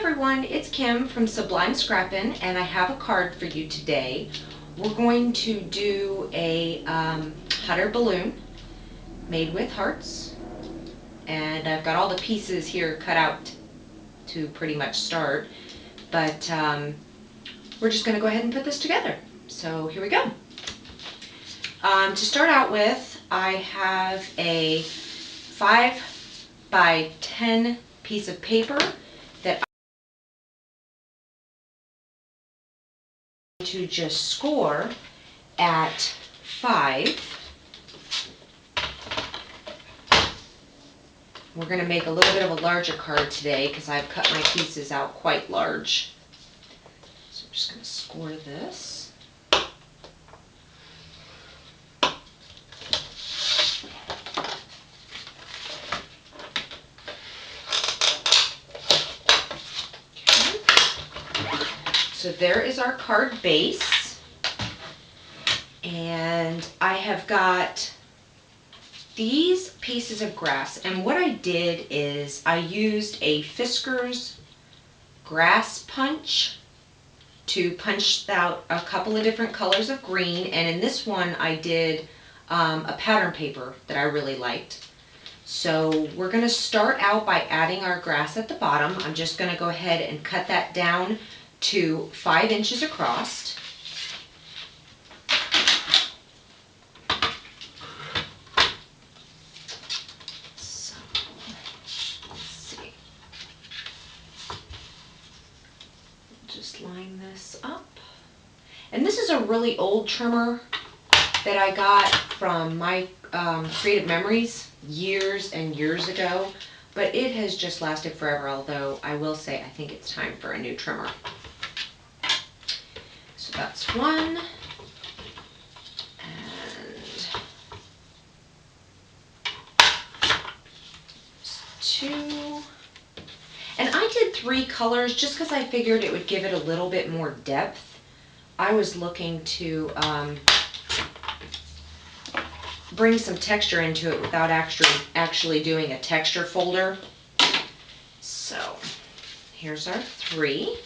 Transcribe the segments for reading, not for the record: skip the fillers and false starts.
everyone, it's Kim from Sublime Scrappin', and I have a card for you today. We're going to do a hot air balloon made with hearts, and I've got all the pieces here cut out to pretty much start, but we're just going to go ahead and put this together. So here we go. To start out with, I have a 5 by 10 piece of paper that I'm going to just score at 5. We're going to make a little bit of a larger card today because I've cut my pieces out quite large. So I'm just going to score this. So there is our card base, and I have got these pieces of grass, and what I did is I used a Fisker's grass punch to punch out a couple of different colors of green, and in this one I did a pattern paper that I really liked. So we're going to start out by adding our grass at the bottom. I'm just going to go ahead and cut that down to 5 inches across. So, let's see. Just line this up. And this is a really old trimmer that I got from my Creative Memories years and years ago, but it has just lasted forever, although I will say I think it's time for a new trimmer. So that's one, and 2, and I did 3 colors just because I figured it would give it a little bit more depth. I was looking to bring some texture into it without actually doing a texture folder. So here's our 3.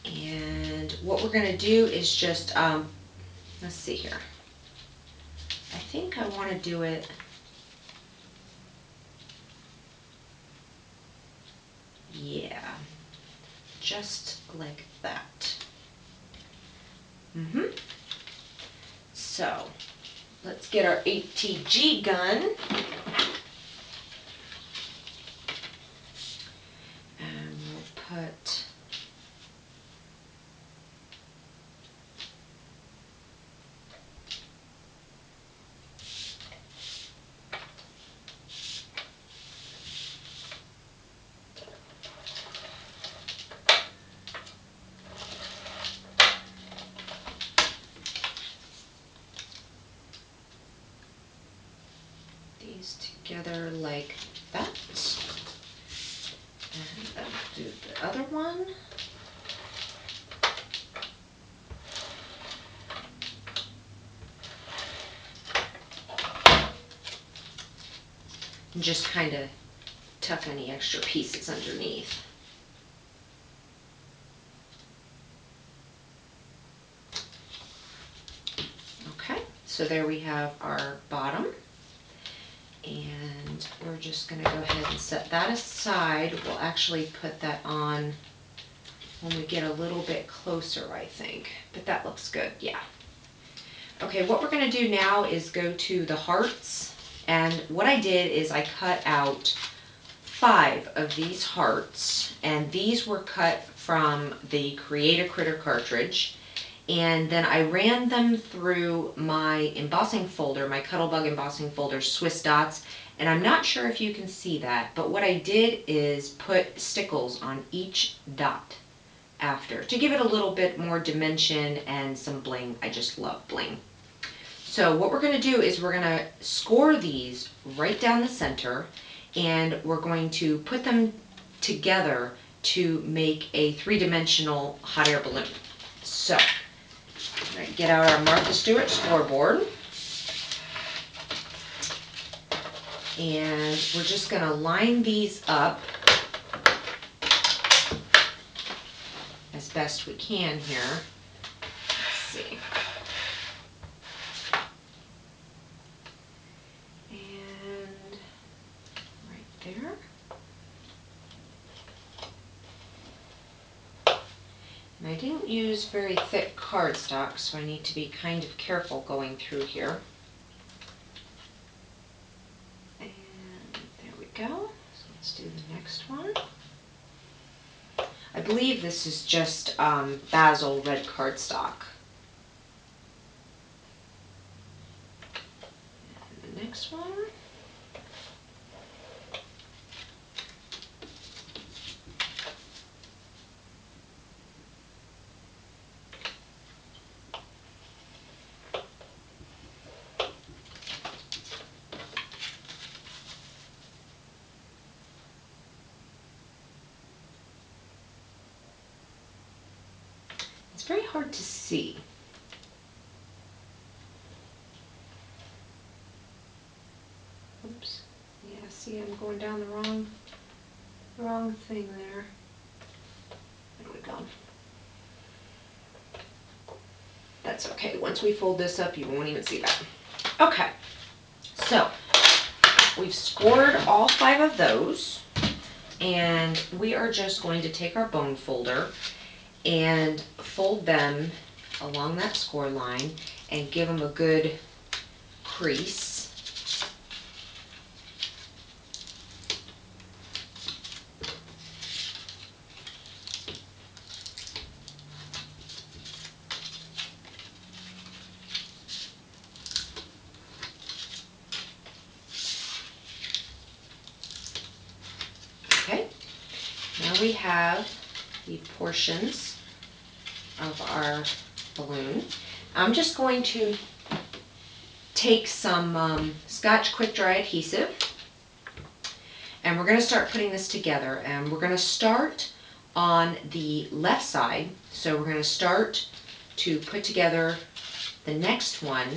And what we're going to do is just, let's see here. I think I want to do it, yeah, just like that. So let's get our ATG gun. And we'll put these together like that. And then do the other one. And just kind of tuck any extra pieces underneath. Okay, so there we have our bottom. And we're just going to go ahead and set that aside. We'll actually put that on when we get a little bit closer, I think. But that looks good, yeah. Okay, what we're going to do now is go to the hearts. And what I did is I cut out 5 of these hearts. And these were cut from the Create a Critter cartridge. And then I ran them through my embossing folder, my Cuttlebug embossing folder, Swiss Dots, and I'm not sure if you can see that, but what I did is put stickles on each dot after to give it a little bit more dimension and some bling. I just love bling. So what we're going to do is we're going to score these right down the center, and we're going to put them together to make a 3-dimensional hot air balloon. So we're going to get out our Martha Stewart scoreboard, and we're just going to line these up best we can here. Let's see. And right there. And I didn't use very thick cardstock, so I need to be kind of careful going through here. And there we go. So let's do the next one. I believe this is just basil red cardstock. And the next one. It's very hard to see. Oops. Yeah, see, I'm going down the wrong thing there. There we go. That's okay. Once we fold this up, you won't even see that. Okay. So, we've scored all 5 of those, and we are just going to take our bone folder and fold them along that score line and give them a good crease. Okay, now we have the portions of our balloon. I'm just going to take some Scotch Quick Dry adhesive, and we're going to start putting this together, and we're going to start on the left side. So we're going to start to put together the next one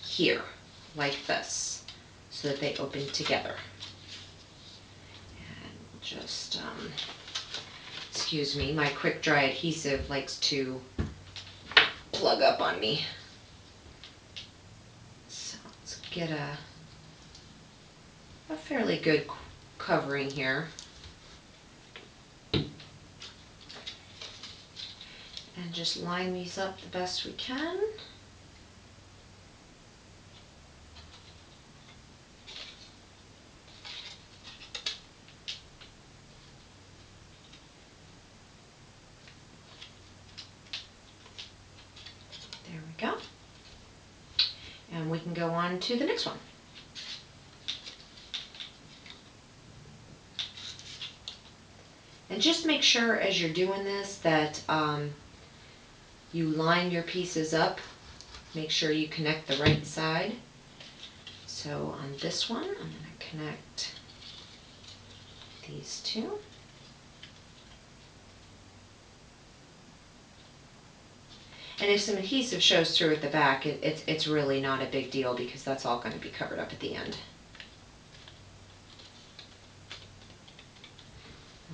here, like this, so that they open together. And just, excuse me, my Quick Dry adhesive likes to plug up on me. So let's get a fairly good covering here. And just line these up the best we can. There we go. And we can go on to the next one. And just make sure as you're doing this that you line your pieces up. Make sure you connect the right side. So on this one, I'm going to connect these two. And if some adhesive shows through at the back, it's really not a big deal because that's all going to be covered up at the end.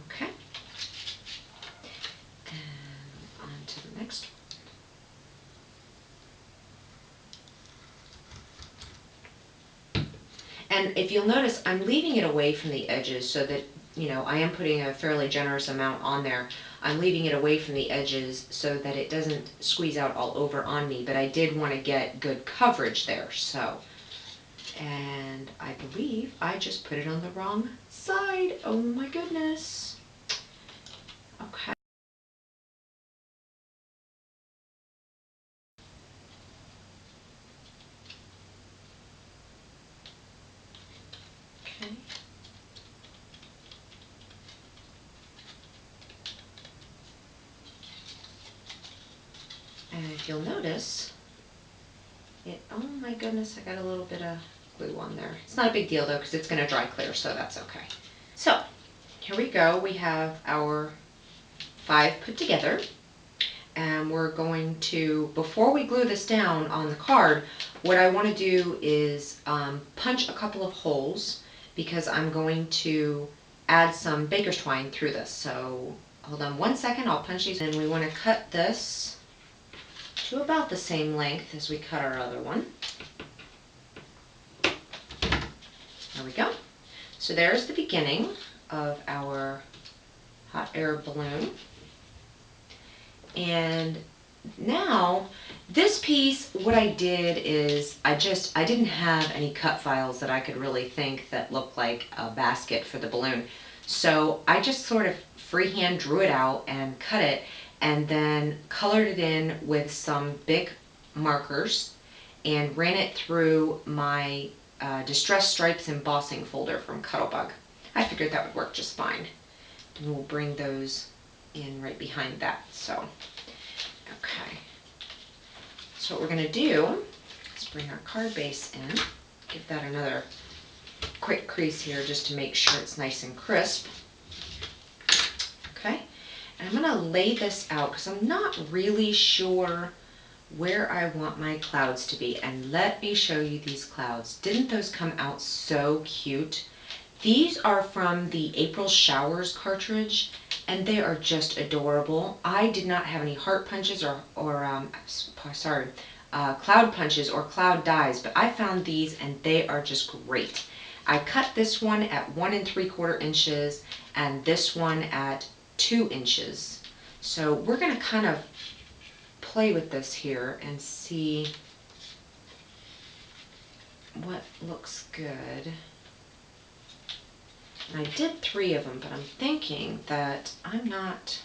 Okay. And on to the next one. And if you'll notice, I'm leaving it away from the edges so that, you know, I am putting a fairly generous amount on there. I'm leaving it away from the edges so that it doesn't squeeze out all over on me, but I did want to get good coverage there, so. And I believe I just put it on the wrong side. Oh my goodness. Okay. Okay. And if you'll notice, oh my goodness, I got a little bit of glue on there. It's not a big deal though, because it's going to dry clear, so that's okay. So, here we go. We have our 5 put together. And we're going to, before we glue this down on the card, what I want to do is punch a couple of holes because I'm going to add some baker's twine through this. So hold on 1 second, I'll punch these. And we want to cut this to about the same length as we cut our other one. There we go. So there's the beginning of our hot air balloon. And now this piece, what I did is I didn't have any cut files that I could really think that looked like a basket for the balloon. So I just sort of freehand drew it out and cut it, and then colored it in with some big markers and ran it through my Distress Stripes embossing folder from Cuttlebug. I figured that would work just fine. And we'll bring those in right behind that. So, okay. So what we're going to do is bring our card base in, give that another quick crease here just to make sure it's nice and crisp. Okay, and I'm going to lay this out because I'm not really sure where I want my clouds to be. And let me show you these clouds. Didn't those come out so cute? These are from the April Showers cartridge, and they are just adorable. I did not have any heart punches or cloud punches or cloud dies, but I found these and they are just great. I cut this one at 1 3/4 inches and this one at 2 inches. So we're going to kind of play with this here and see what looks good. And I did 3 of them, but I'm thinking that I'm not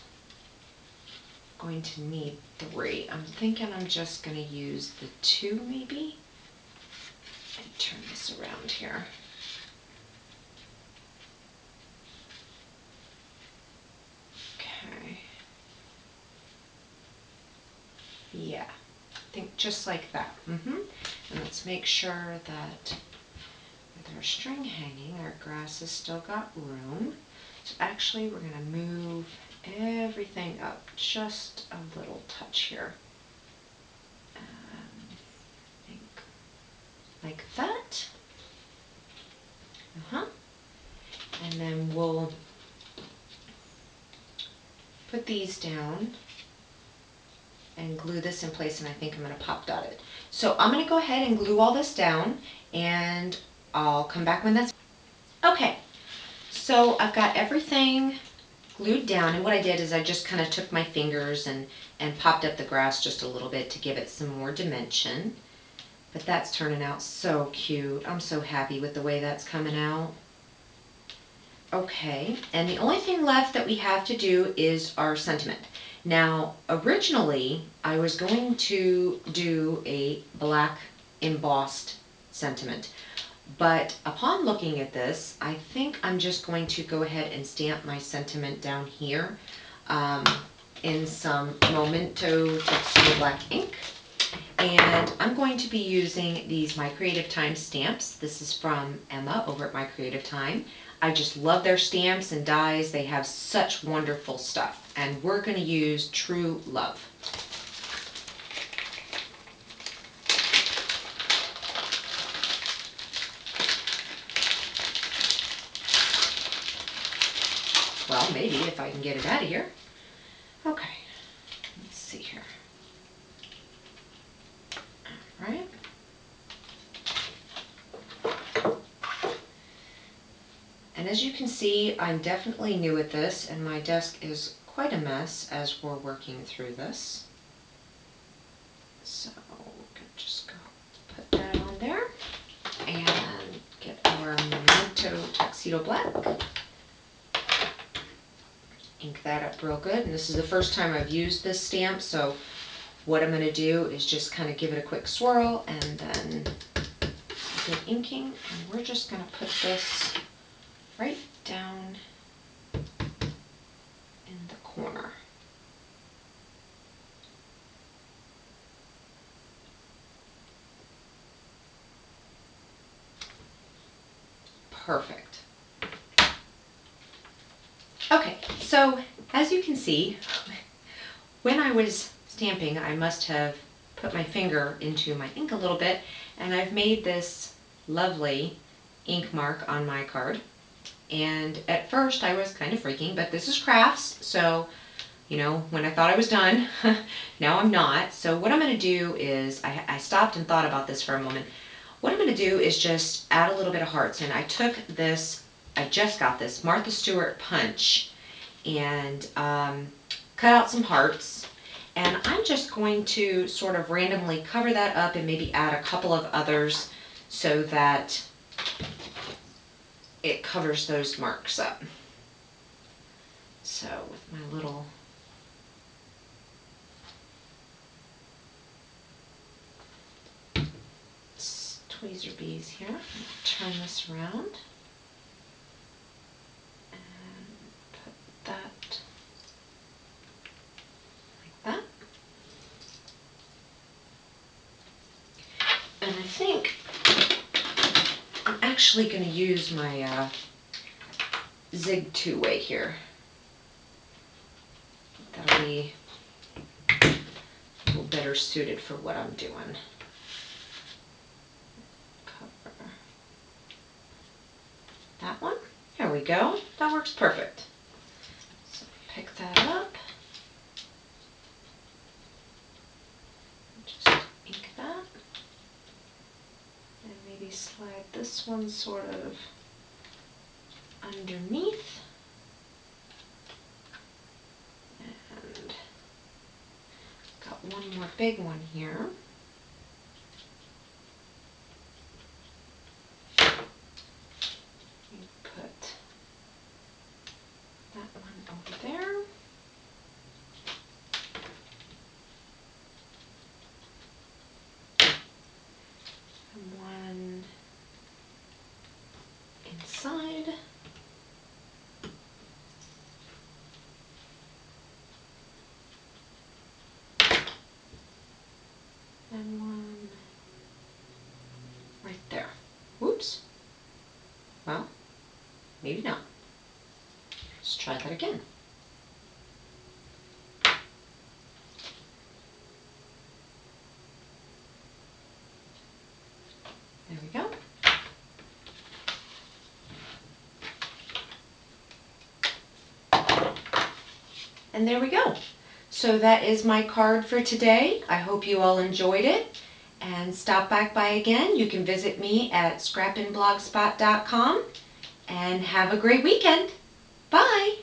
going to need 3. I'm thinking I'm just going to use the 2 maybe. And turn this around here. Okay. Yeah, I think just like that. And let's make sure that with our string hanging, our grass has still got room. So actually we're going to move everything up just a little touch here. I think like that. And then we'll put these down and glue this in place, and I think I'm going to pop dot it. So I'm going to go ahead and glue all this down, and I'll come back when that's okay. So I've got everything glued down, and what I did is I just kind of took my fingers and popped up the grass just a little bit to give it some more dimension. But that's turning out so cute. I'm so happy with the way that's coming out. Okay, and the only thing left that we have to do is our sentiment. Now, originally, I was going to do a black embossed sentiment, but upon looking at this, I think I'm just going to go ahead and stamp my sentiment down here in some Memento Tuxedo Black ink. And I'm going to be using these My Creative Time stamps. This is from Emma over at My Creative Time. I just love their stamps and dies. They have such wonderful stuff. And we're going to use True Love. Well, maybe if I can get it out of here. Okay, let's see here. All right. And as you can see, I'm definitely new at this, and my desk is quite a mess as we're working through this. So we're going to just go put that on there and get our Memento Tuxedo Black. Ink that up real good, and this is the first time I've used this stamp, so what I'm going to do is just kind of give it a quick swirl and then get inking, and we're just going to put this right down in the corner. Perfect. Okay, so as you can see, when I was stamping, I must have put my finger into my ink a little bit, and I've made this lovely ink mark on my card. And at first I was kind of freaking, but this is crafts, so when I thought I was done, now I'm not. So what I'm going to do is, I stopped and thought about this for a moment. What I'm going to do is just add a little bit of hearts. And I took this, I just got this Martha Stewart punch, and cut out some hearts. And I'm just going to sort of randomly cover that up and maybe add a couple of others so that it covers those marks up. So with my little tweezer bees here, turn this around and put that like that. And I think I'm actually going to use my Zig two-way here. That'll be a little better suited for what I'm doing. Cover that one. There we go. That works perfect. So pick that up. Just ink that. And maybe slide this one sort of underneath. And got one more big one here. Put that one over there. And one inside. And one right there. Whoops. Well, maybe not. Let's try that again. There we go. And there we go. So that is my card for today. I hope you all enjoyed it. And stop back by again. You can visit me at scrappinblogspot.com. And have a great weekend. Bye!